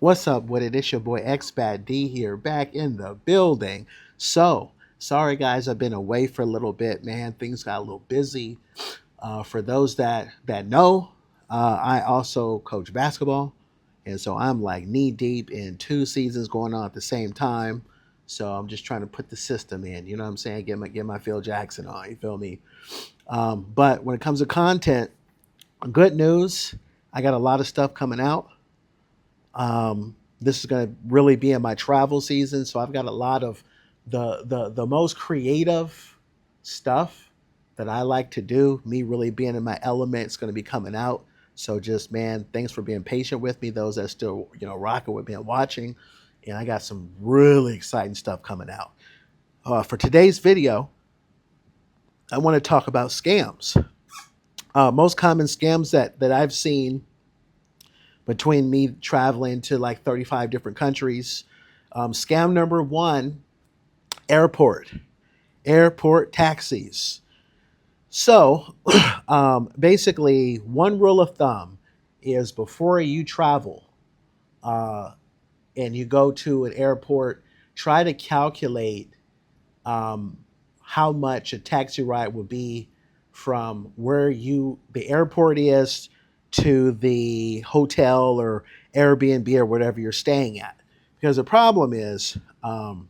What's up with it? It's your boy Expat D here, back in the building. So, sorry guys, I've been away for a little bit, man. Things got a little busy. For those that know, I also coach basketball, and so I'm like knee deep in two seasons going on at the same time. So I'm just trying to put the system in. You know what I'm saying? Get my Phil Jackson on. You feel me? But when it comes to content, good news. I got a lot of stuff coming out. This is going to really be in my travel season, so I've got a lot of the most creative stuff that I like to do. Me really being in my element is going to be coming out. So just man, thanks for being patient with me. Those that still rocking with me and watching, and I got some really exciting stuff coming out. For today's video, I want to talk about scams. Most common scams that I've seen between me traveling to like 35 different countries. Scam number one, airport taxis. So basically, one rule of thumb is before you travel uh, and you go to an airport, try to calculate um, how much a taxi ride will be from where the airport is to the hotel or Airbnb or whatever you're staying at. Because the problem is, and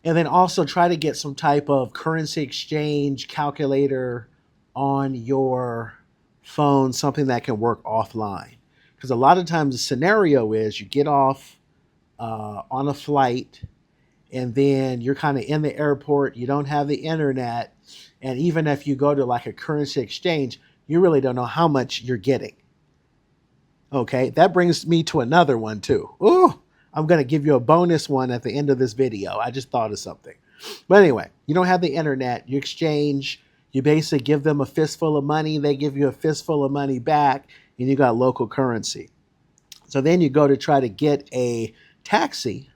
then also try to get some type of currency exchange calculator on your phone, something that can work offline. Because a lot of times the scenario is you get off on a flight and then you're kind of in the airport, you don't have the internet, and even if you go to like a currency exchange, you really don't know how much you're getting. Okay, that brings me to another one too. Ooh, I'm going to give you a bonus one at the end of this video. I just thought of something. But anyway, you don't have the internet, you exchange, you basically give them a fistful of money, they give you a fistful of money back, and you got local currency. So then you go to try to get a taxi,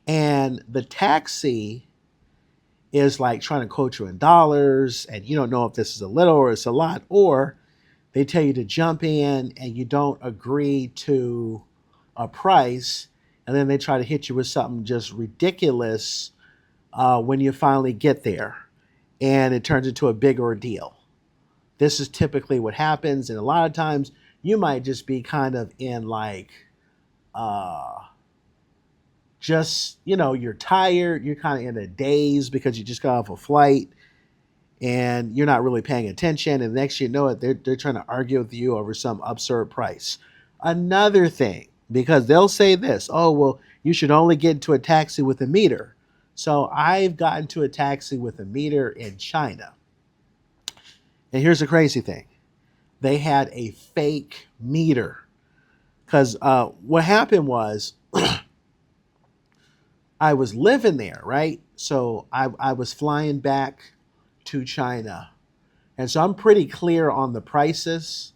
and the taxi is like trying to quote you in dollars, and you don't know if this is a little or it's a lot, or they tell you to jump in and you don't agree to a price, and then they try to hit you with something just ridiculous when you finally get there, and it turns into a big ordeal. This is typically what happens, and a lot of times you might just be kind of in like uh, just you're tired, you're kind of in a daze because you just got off a flight and you're not really paying attention, and next you know it, they're trying to argue with you over some absurd price. Another thing, because they'll say this, oh well, you should only get into a taxi with a meter. So I've gotten to a taxi with a meter in China, and here's the crazy thing, they had a fake meter. Because what happened was I was living there, right? So I was flying back to China. And so I'm pretty clear on the prices.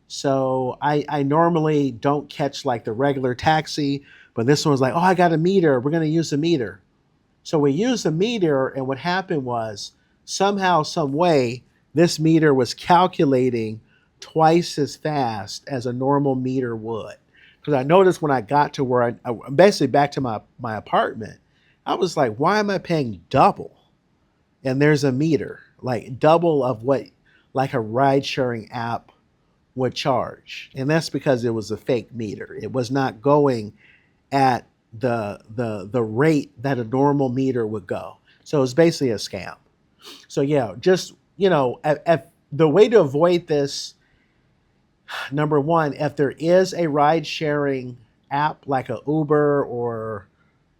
So I normally don't catch like the regular taxi, but this one was like, oh, I got a meter. We're going to use a meter. So we used a meter, and what happened was somehow, some way, this meter was calculating twice as fast as a normal meter would. Because I noticed when I got to where I basically back to my apartment, I was like, why am I paying double? And there's a meter, like double of what like a ride sharing app would charge. And that's because it was a fake meter. It was not going at the rate that a normal meter would go. So it's basically a scam. So yeah, just the way to avoid this, number one, if there is a ride sharing app like a Uber or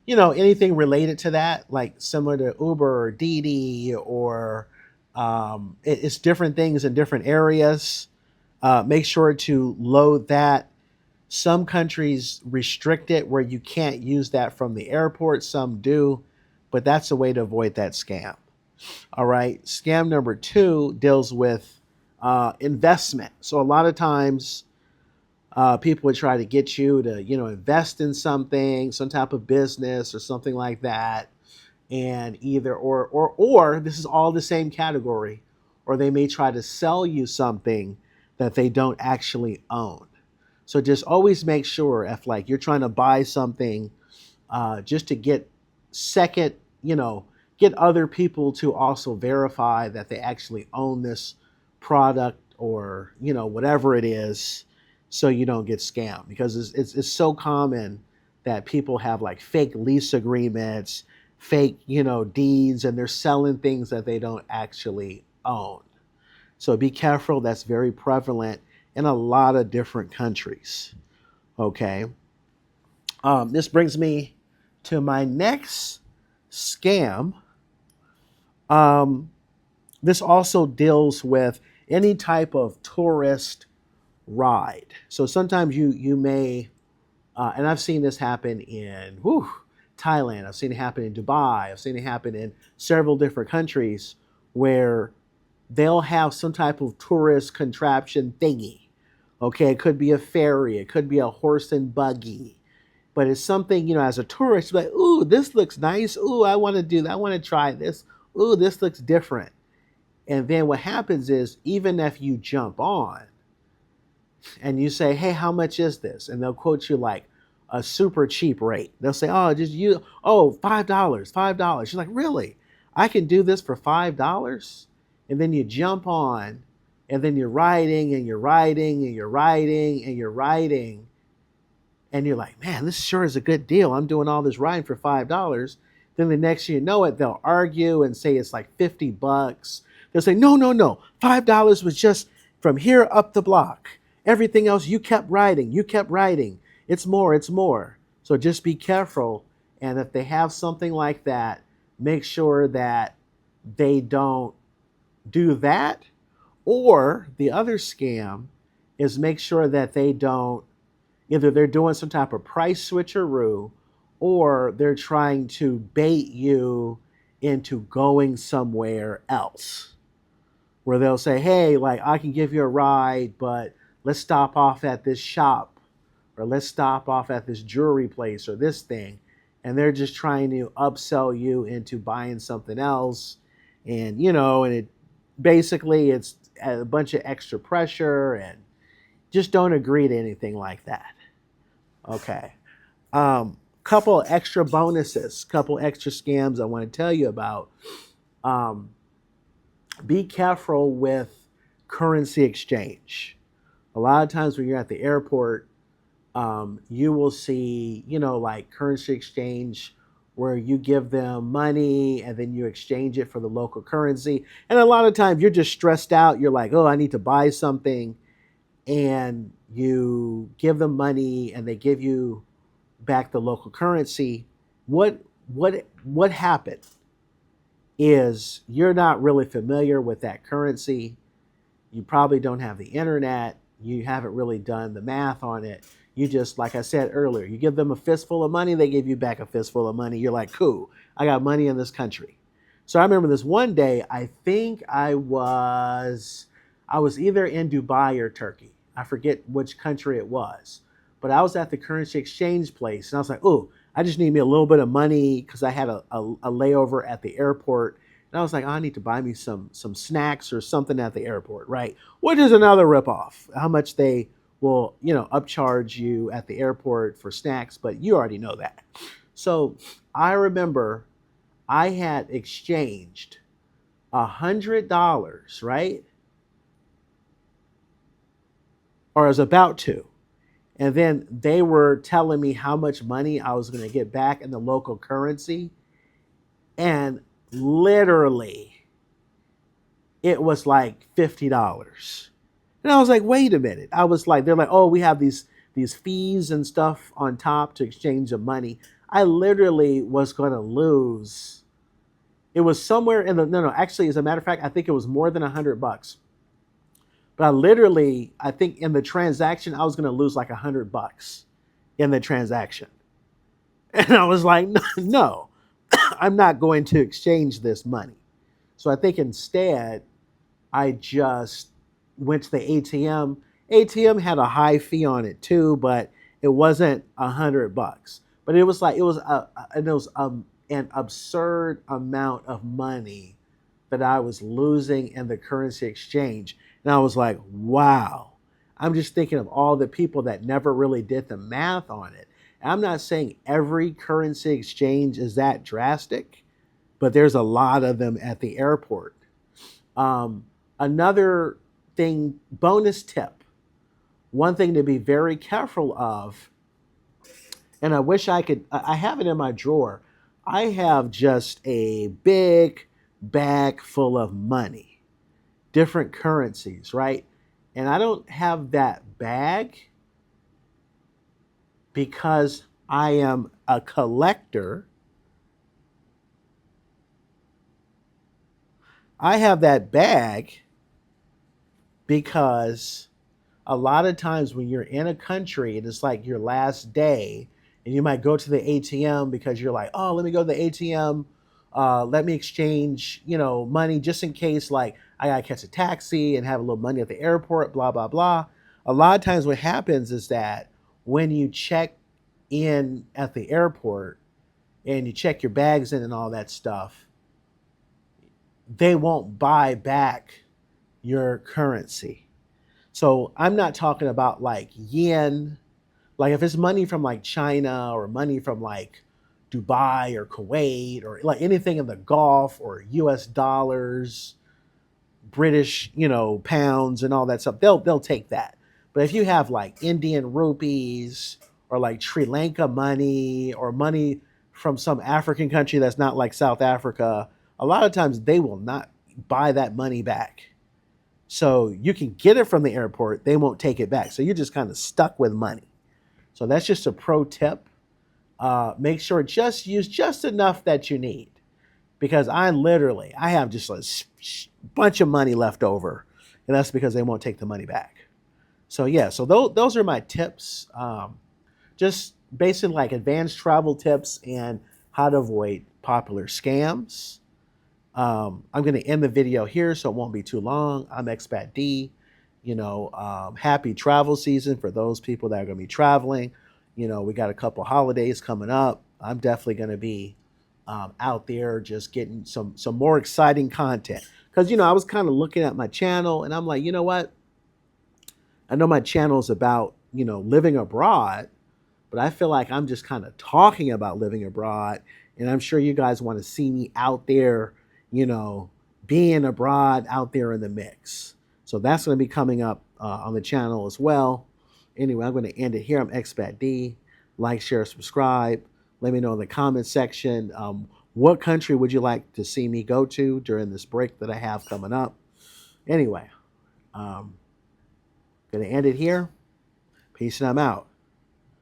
anything related to that, like similar to Uber or Didi or it's different things in different areas. Make sure to load that. Some countries restrict it where you can't use that from the airport. Some do, but that's a way to avoid that scam. All right. Scam number two deals with investment. So a lot of times people would try to get you to, invest in something, some type of business or something like that. And either or this is all the same category, or they may try to sell you something that they don't actually own. So just always make sure if like you're trying to buy something, just to get second, get other people to also verify that they actually own this product, or whatever it is, so you don't get scammed, because it's so common that people have like fake lease agreements, fake deeds, and they're selling things that they don't actually own. So be careful. That's very prevalent in a lot of different countries. Okay. This brings me to my next scam. Um, this also deals with any type of tourist ride. So sometimes you may, and I've seen this happen in Thailand. I've seen it happen in Dubai. I've seen it happen in several different countries where they'll have some type of tourist contraption thingy. Okay, it could be a ferry, it could be a horse and buggy, but it's something, as a tourist, like, ooh, this looks nice. Ooh, I want to do that. I want to try this. Ooh, this looks different. And then what happens is, even if you jump on and you say, hey, how much is this? And they'll quote you like a super cheap rate. They'll say, oh, just you, oh, $5, $5. You're like, really? I can do this for $5? And then you jump on, and then you're riding and you're riding and you're riding and you're riding. And you're like, man, this sure is a good deal. I'm doing all this riding for $5. Then the next you know it, they'll argue and say it's like $50. They'll say, no, no, no. $5 was just from here up the block. Everything else, you kept riding. You kept riding. It's more, it's more. So just be careful. And if they have something like that, make sure that they don't do that. Or the other scam is make sure that they don't, either they're doing some type of price switcheroo, or they're trying to bait you into going somewhere else, where they'll say, hey, like, I can give you a ride, but let's stop off at this shop, or let's stop off at this jewelry place or this thing. And they're just trying to upsell you into buying something else. And, and it basically, it's a bunch of extra pressure, and just don't agree to anything like that. Okay. Couple extra bonuses, couple extra scams I want to tell you about. Um, be careful with currency exchange. A lot of times when you're at the airport, you will see, like currency exchange, where you give them money and then you exchange it for the local currency. And a lot of times you're just stressed out. You're like, oh, I need to buy something. And you give them money and they give you back the local currency. What happened is, you're not really familiar with that currency. You probably don't have the internet. You haven't really done the math on it. You just, like I said earlier, you give them a fistful of money, they give you back a fistful of money. You're like, cool, I got money in this country. So I remember this one day, I think I was either in Dubai or Turkey. I forget which country it was. But I was at the currency exchange place, and I was like, oh, I just need me a little bit of money, because I had a layover at the airport. And I was like, oh, I need to buy me some snacks or something at the airport, right? Which is another ripoff. How much they will, upcharge you at the airport for snacks, but you already know that. So I remember I had exchanged $100, right? Or I was about to. And then they were telling me how much money I was going to get back in the local currency. And literally, it was like $50. And I was like, wait a minute. I was like, they're like, oh, we have these fees and stuff on top to exchange the money. I literally was going to lose. It was somewhere in the, no, actually, as a matter of fact, I think it was more than $100. But I think in the transaction, I was going to lose like $100 in the transaction. And I was like, no, I'm not going to exchange this money. So I think instead, I just went to the ATM. ATM had a high fee on it too, but it wasn't $100. But it was an absurd amount of money that I was losing in the currency exchange. And I was like, wow, I'm just thinking of all the people that never really did the math on it. I'm not saying every currency exchange is that drastic, but there's a lot of them at the airport. Um, Another thing, bonus tip, one thing to be very careful of, and I wish I could, I have it in my drawer. I have just a big bag full of money, different currencies, right? And I don't have that bag because I am a collector. I have that bag because a lot of times when you're in a country and it's like your last day and you might go to the ATM because you're like, oh, let me go to the ATM. Let me exchange, money just in case like I gotta catch a taxi and have a little money at the airport, blah, blah, blah. A lot of times what happens is that when you check in at the airport and you check your bags in and all that stuff, they won't buy back your currency. So I'm not talking about like yen. Like if it's money from like China or money from like Dubai or Kuwait or like anything in the Gulf or US dollars, British, pounds and all that stuff, they'll take that. But if you have like Indian rupees or like Sri Lanka money or money from some African country that's not like South Africa, a lot of times they will not buy that money back. So you can get it from the airport, they won't take it back. So you're just kind of stuck with money. So that's just a pro tip. Make sure just use just enough that you need because I have just a bunch of money left over, and that's because they won't take the money back. So yeah, so those are my tips. Just basically like advanced travel tips and how to avoid popular scams. I'm going to end the video here so it won't be too long. I'm Expat D. Happy travel season for those people that are going to be traveling. We got a couple holidays coming up. I'm definitely going to be out there just getting some more exciting content. Because, I was kind of looking at my channel and I'm like, you know what? I know my channel is about, living abroad, but I feel like I'm just kind of talking about living abroad. And I'm sure you guys want to see me out there, you know, being abroad out there in the mix. So that's going to be coming up on the channel as well. Anyway, I'm going to end it here. I'm Expat D. Like, share, subscribe. Let me know in the comment section what country would you like to see me go to during this break that I have coming up. Anyway, going to end it here. Peace and I'm out.